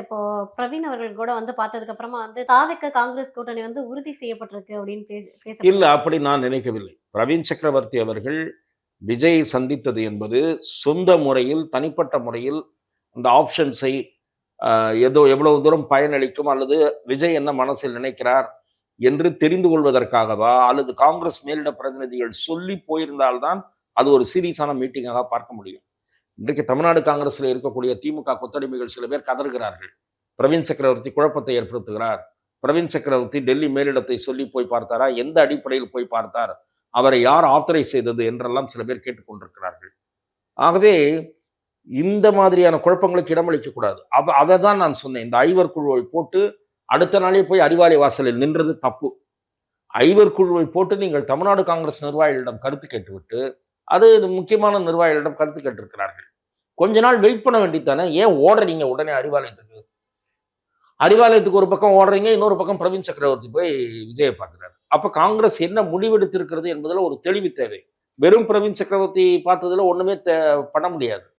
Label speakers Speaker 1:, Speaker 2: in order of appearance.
Speaker 1: இப்போ பிரவீன் அவர்கள் கூட வந்து பார்த்ததுக்கு அப்புறமா வந்து தாவேக்க காங்கிரஸ் கூட்டணி வந்து உறுதி செய்யப்பட்டிருக்கு அப்படின்னு
Speaker 2: இல்ல
Speaker 1: பேசப்படுது.
Speaker 2: அப்படி நான் நினைக்கவில்லை. பிரவீன் சக்கரவர்த்தி அவர்கள் விஜயை சந்தித்தது என்பது சொந்த முறையில், தனிப்பட்ட முறையில் அந்த ஆப்ஷன்ஸை ஏதோ எவ்வளவு தூரம் பயனளிக்கும் அல்லது விஜய் என்ன மனசில் நினைக்கிறார் என்று தெரிந்து கொள்வதற்காகவா, அல்லது காங்கிரஸ் மேலிட பிரதிநிதிகள் சொல்லி போயிருந்தால் தான் அது ஒரு சீரியஸான மீட்டிங்காக பார்க்க முடியும். இன்றைக்கு தமிழ்நாடு காங்கிரஸ்ல இருக்கக்கூடிய திமுக கொத்தடிமைகள் சில பேர் கதறுகிறார்கள். பிரவீன் சக்கரவர்த்தி குழப்பத்தை ஏற்படுத்துகிறார். பிரவீன் சக்கரவர்த்தி டெல்லி மேலிடத்தை சொல்லி போய் பார்த்தாரா? எந்த அடிப்படையில் போய் பார்த்தார்? அவரை யார் ஆத்தரைஸ் செய்தது என்றெல்லாம் சில பேர் கேட்டுக்கொண்டிருக்கிறார்கள். ஆகவே இந்த மாதிரியான குழப்பங்களுக்கு இடமளிக்கக் கூடாது. அதை தான் நான் சொன்னேன். இந்த ஐவர் குழுவை போட்டு அடுத்த நாளே போய் அறிவாலய வாசலில் நின்றது தப்பு. ஐவர் குழுவை போட்டு நீங்கள் தமிழ்நாடு காங்கிரஸ் நிர்வாகிகளிடம் கருத்து கேட்டுவிட்டு, அது முக்கியமான நிர்வாகிகளிடம் கருத்து கேட்டிருக்கிறார்கள். கொஞ்ச நாள் வெயிட் பண்ண வேண்டியதானே? ஏன் ஓடுறீங்க உடனே அறிவாலயத்துக்கு? அறிவாலயத்துக்கு ஒரு பக்கம் ஓடுறீங்க, இன்னொரு பக்கம் பிரவீன் சக்கரவர்த்தி போய் விஜய பார்க்கிறார். அப்ப காங்கிரஸ் என்ன முடிவெடுத்திருக்கிறது என்பதுல ஒரு தெளிவு தேவை. வெறும் பிரவீன் சக்கரவர்த்தி பார்த்ததுல ஒண்ணுமே பண்ண முடியாது.